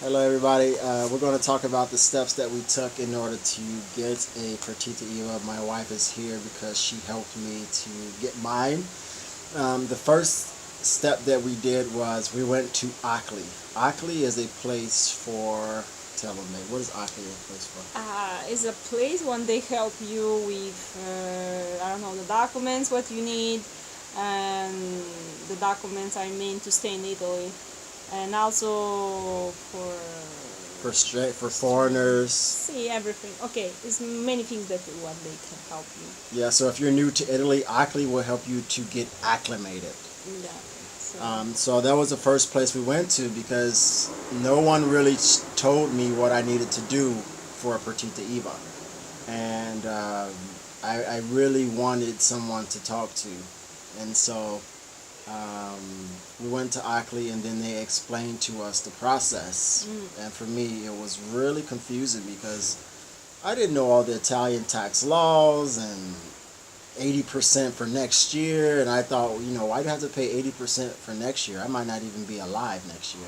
Hello, everybody. We're going to talk about the steps that we took in order to get a Partita Iva. My wife is here because she helped me to get mine. The first step that we did was we went to Ackley. Ackley is a place for. Tell them, mate. What is Ackley a place for? Is a place when they help you with, I don't know, the documents, what you need, and the documents I mean to stay in Italy, and also For foreigners. see everything. Okay, it's many things that what they can help you. Yeah. So if you're new to Italy, Ackley will help you to get acclimated. Yeah. So that was the first place we went to because no one really told me what I needed to do for a Partita Iva. And I really wanted someone to talk to. And so we went to Ackley and then they explained to us the process. And for me, it was really confusing because I didn't know all the Italian tax laws and 80% for next year, and I thought, why do I have to pay 80% for next year? I might not even be alive next year.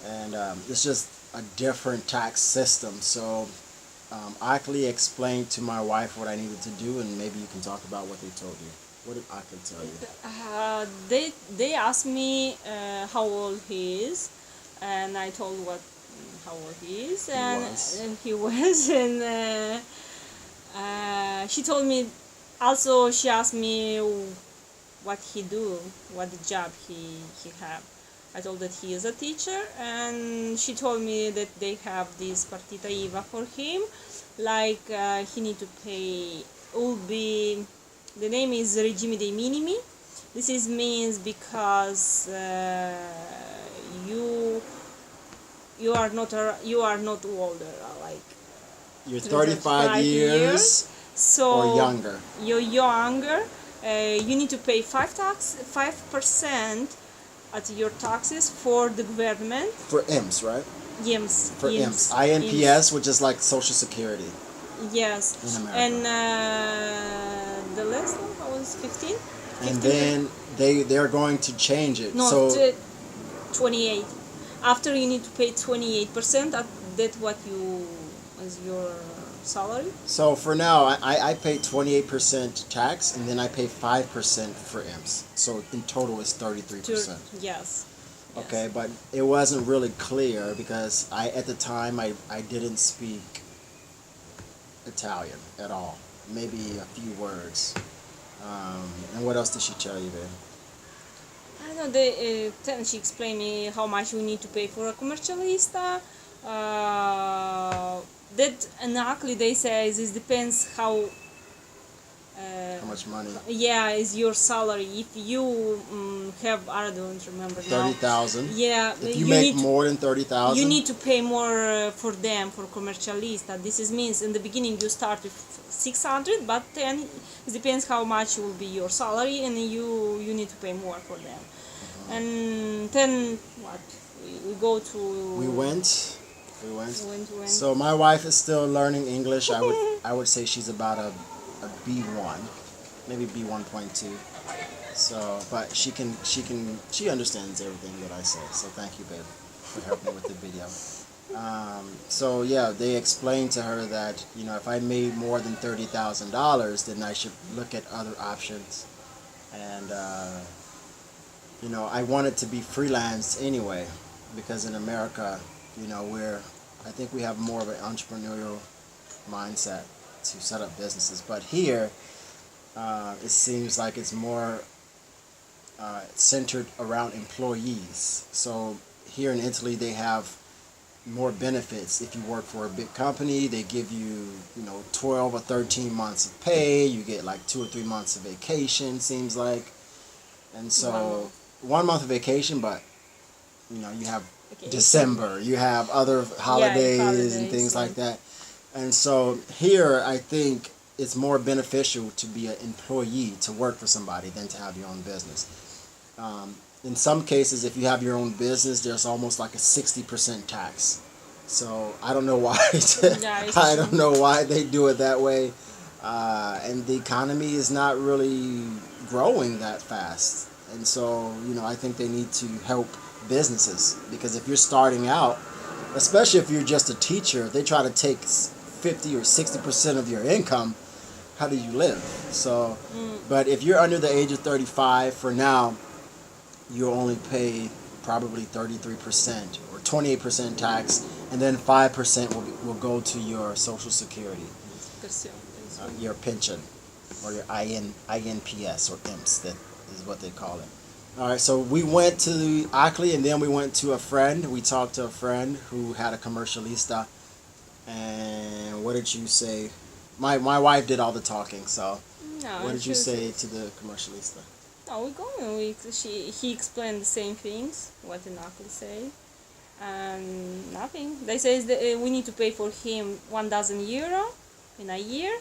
And it's just a different tax system. So Ackley explained to my wife what I needed to do, and maybe you can talk about what they told you. What did Ackley tell you? They asked me how old he is, and I told how old he is, and he was, and she told me. Also, she asked me what he do, what the job he have. I told that he is a teacher, and she told me that they have this Partita Iva for him. Like he need to pay. Will be the name is Regime dei Minimi. This is means because you are not older, like you're 35 years. So or younger. You're younger. You need to pay 5% at your taxes for the government. For IMSS, right? IMSS. For IMSS. INPS, which is like Social Security. Yes. In America. And the last one, I was 15. And then they're going to change it. No, so 28. After you need to pay 28%. That's what you as your salary. So for now, I pay 28% tax, and then I pay 5% for IMSS. So in total, it's 33%. Yes. Okay, but it wasn't really clear because at the time I didn't speak Italian at all. Maybe a few words. And what else did she tell you, babe? I know then she explained me how much we need to pay for a Commercialista. That exactly they say this depends how much money? Yeah, is your salary. If you have, I don't remember 30,000. Yeah, if you make more than 30,000, you need to pay more for them for Commercialista. This means in the beginning you start with 600, but then it depends how much will be your salary, and you need to pay more for them. And then what? We go to. We went. When? So my wife is still learning English. I would say she's about a B1, maybe B1.2. So, but she understands everything that I say. So thank you, babe, for helping with the video. So yeah, they explained to her that if I made more than $30,000, then I should look at other options. And I wanted to be freelance anyway, because in America, I think we have more of an entrepreneurial mindset to set up businesses. But here, it seems like it's more centered around employees. So here in Italy, they have more benefits. If you work for a big company, they give you, 12 or 13 months of pay. You get like 2 or 3 months of vacation, seems like. And so 1 month of vacation, but you have December, you have other holidays and things like that. And so here, I think it's more beneficial to be an employee, to work for somebody, than to have your own business. In some cases, if you have your own business, there's almost like a 60% tax. So I don't know why. I don't know why they do it that way. And the economy is not really growing that fast. And so, I think they need to help businesses, because if you're starting out especially if you're just a teacher, if they try to take 50 or 60% of your income, how do you live? So, but if you're under the age of 35, for now, you'll only pay probably 33% or 28% tax, and then 5% will go to your Social Security, your pension, or your INPS or IMPS, that is what they call it. All right, so we went to Ackley, and then we went to a friend. We talked to a friend who had a Commercialista, and what did you say? My wife did all the talking, so No, what did you say to the Commercialista? No, we go and he explained the same things what the knuckle say, and nothing. They say that we need to pay for him €1,000 in a year,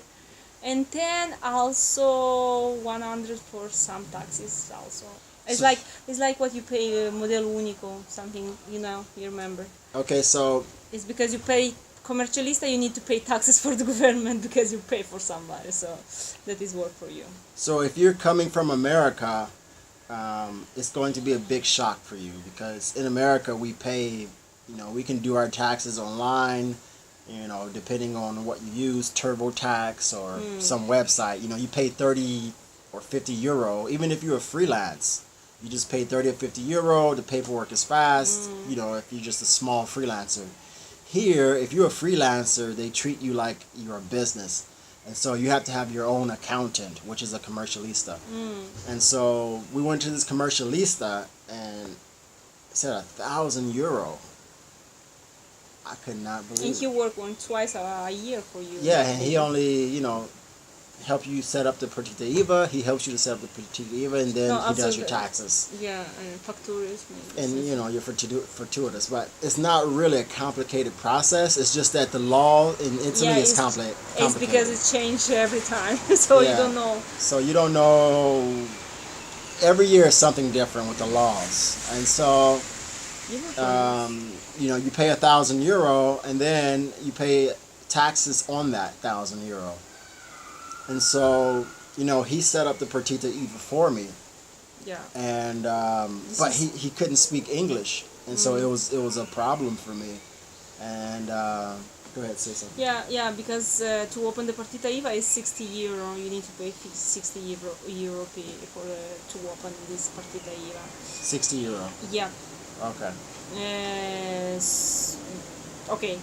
and then also 100 for some taxes also. It's like what you pay Modelo Único, something, you remember. Okay, so It's because you pay Commercialista, you need to pay taxes for the government because you pay for somebody, so that is work for you. so if you're coming from America, it's going to be a big shock for you, because in America we pay, we can do our taxes online, depending on what you use, TurboTax or some website. You pay 30 or 50 euro, even if you're a freelance. You just pay 30 or 50 euro, the paperwork is fast, if you're just a small freelancer. Here, if you're a freelancer, they treat you like you're a business. And so you have to have your own accountant, which is a Commercialista. And so we went to this Commercialista, and it said €1,000. I could not believe it. And he work twice a year for you. Yeah, and he only, help you set up the Partita Iva. He helps you to set up the Partita Iva, and then he does your taxes. Yeah, and factures maybe. And you're fortuitous, but it's not really a complicated process. It's just that the law in Italy is complicated. It's because it changed every time, so you don't know. So you don't know. Every year is something different with the laws, and so you pay €1,000, and then you pay taxes on that €1,000. And so, he set up the Partita Iva for me. Yeah. And but he couldn't speak English, and so it was a problem for me. And go ahead, say something. Yeah, because to open the Partita Iva is €60. You need to pay €60 for to open this Partita Iva. €60. Yeah. Okay. Okay.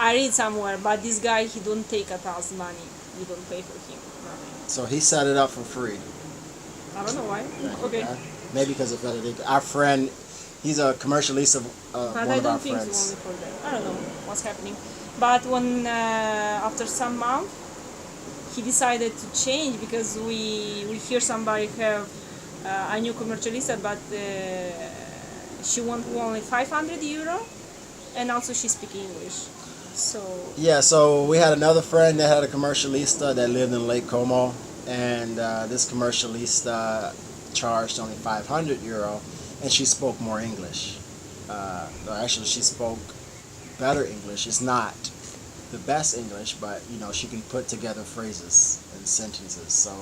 I read somewhere, but this guy, he don't take us money. You don't pay for him. Nothing. So he set it up for free. I don't know why. Okay. Maybe because of that. Our friend, he's a Commercialista. But one I of our don't think friends. it's only for that. I don't know what's happening. But when after some month, he decided to change because we hear somebody have a new Commercialista, but she want only €500, and also she speak English. So we had another friend that had a Commercialista that lived in Lake Como, and this Commercialista charged only €500, and she spoke more English. Actually, she spoke better English. It's not the best English, but she can put together phrases and sentences. So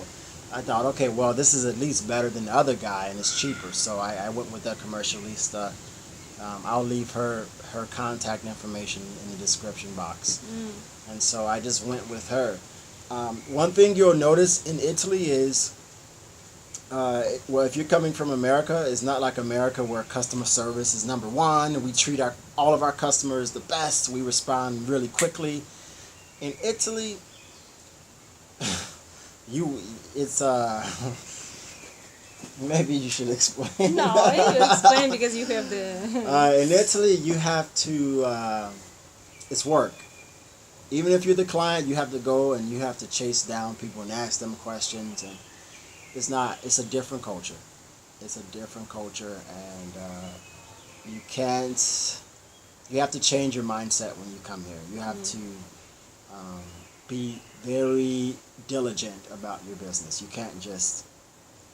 I thought, okay, well, this is at least better than the other guy, and it's cheaper. So I went with that Commercialista. I'll leave her contact information in the description box. And so I just went with her. One thing you'll notice in Italy is, if you're coming from America, it's not like America where customer service is number one. We treat all of our customers the best. We respond really quickly. In Italy, maybe you should explain. No, you explain because you have the... In Italy, you have to... it's work. Even if you're the client, you have to go and you have to chase down people and ask them questions. And it's a different culture. It's a different culture, and you have to change your mindset when you come here. You have to be very diligent about your business. You can't just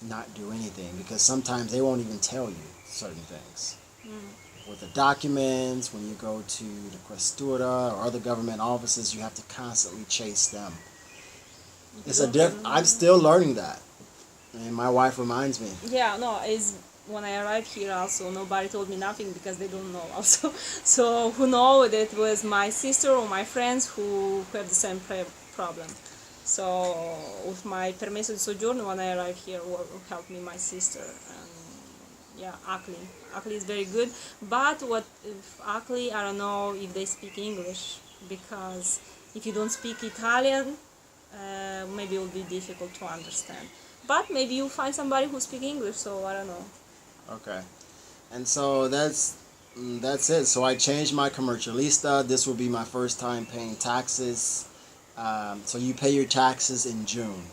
not do anything, because sometimes they won't even tell you certain things. With the documents, when you go to the questura or other government offices, you have to constantly chase them. I'm still learning that, and my wife reminds me. Yeah, no, it's when I arrived here also, nobody told me nothing because they don't know also. So who know that it was my sister or my friends who have the same problem. So with my permesso di soggiorno, when I arrived here, helped me my sister. And yeah, Akli is very good. But what if Akli, I don't know if they speak English, because if you don't speak Italian, maybe it will be difficult to understand. But maybe you find somebody who speaks English, so I don't know. Okay. And so that's it. So I changed my Commercialista. This will be my first time paying taxes. So you pay your taxes in June.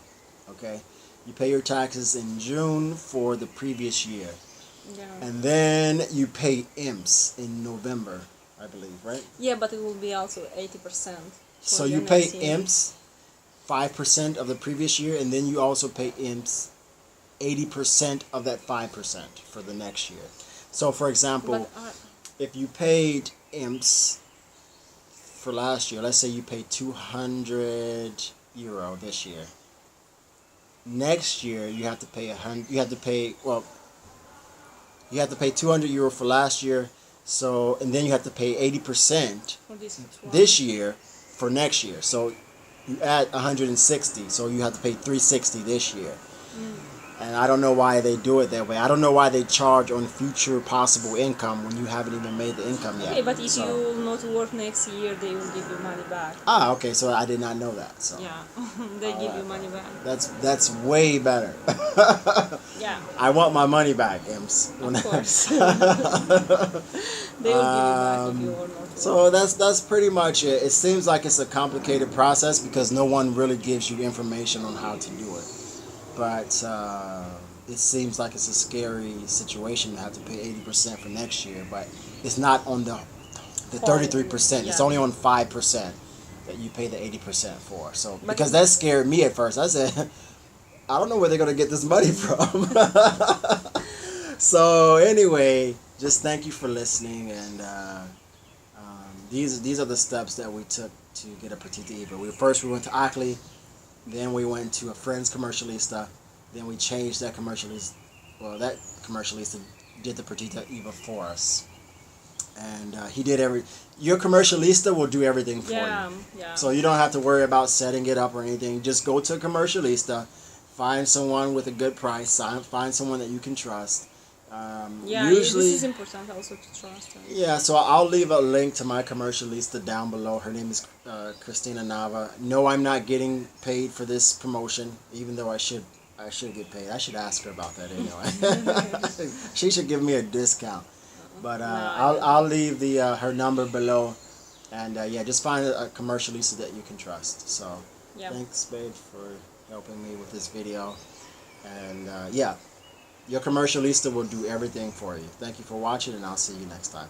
Okay? You pay your taxes in June for the previous year. Yeah. And then you pay IMSS in November, I believe, right? Yeah, but it will be also 80%. So you pay IMSS 5% of the previous year, and then you also pay IMSS 80% of that 5% for the next year. So, for example, if you paid IMSS for last year, let's say you paid €200 this year. Next year, you have to pay you have to pay €200 for last year. So, and then you have to pay 80% this year for next year. So, you add 160. So you have to pay 360 this year. And I don't know why they do it that way. I don't know why they charge on future possible income when you haven't even made the income yet. Okay, but if you not work next year, they will give you money back. Ah, okay. So I did not know that. So yeah, they give you money back. That's way better. Yeah. I want my money back, IMSS. Of course. They will give you back if you are not working. So that's pretty much it. It seems like it's a complicated process because no one really gives you information on how to do it. But it seems like it's a scary situation to have to pay 80% for next year. But it's not on the 33%. It's only on 5% that you pay the 80% for. So because that scared me at first. I said, I don't know where they're gonna get this money from. So anyway, just thank you for listening, and these are the steps that we took to get a Partita Iva. First we went to Akli. Then we went to a friend's Commercialista. Then we changed that Commercialista. Well, that Commercialista did the Partita Iva for us. And he did your Commercialista will do everything for you. Yeah. So you don't have to worry about setting it up or anything. Just go to a Commercialista, find someone with a good price, find someone that you can trust. Usually, this is important also to trust. Yeah, so I'll leave a link to my Commercialista down below. Her name is Cristina Nava. No, I'm not getting paid for this promotion, even though I should get paid. I should ask her about that anyway. She should give me a discount. But I'll leave her number below, and just find a Commercialista that you can trust. So thanks, babe, for helping me with this video, and your Commercialista will do everything for you. Thank you for watching, and I'll see you next time.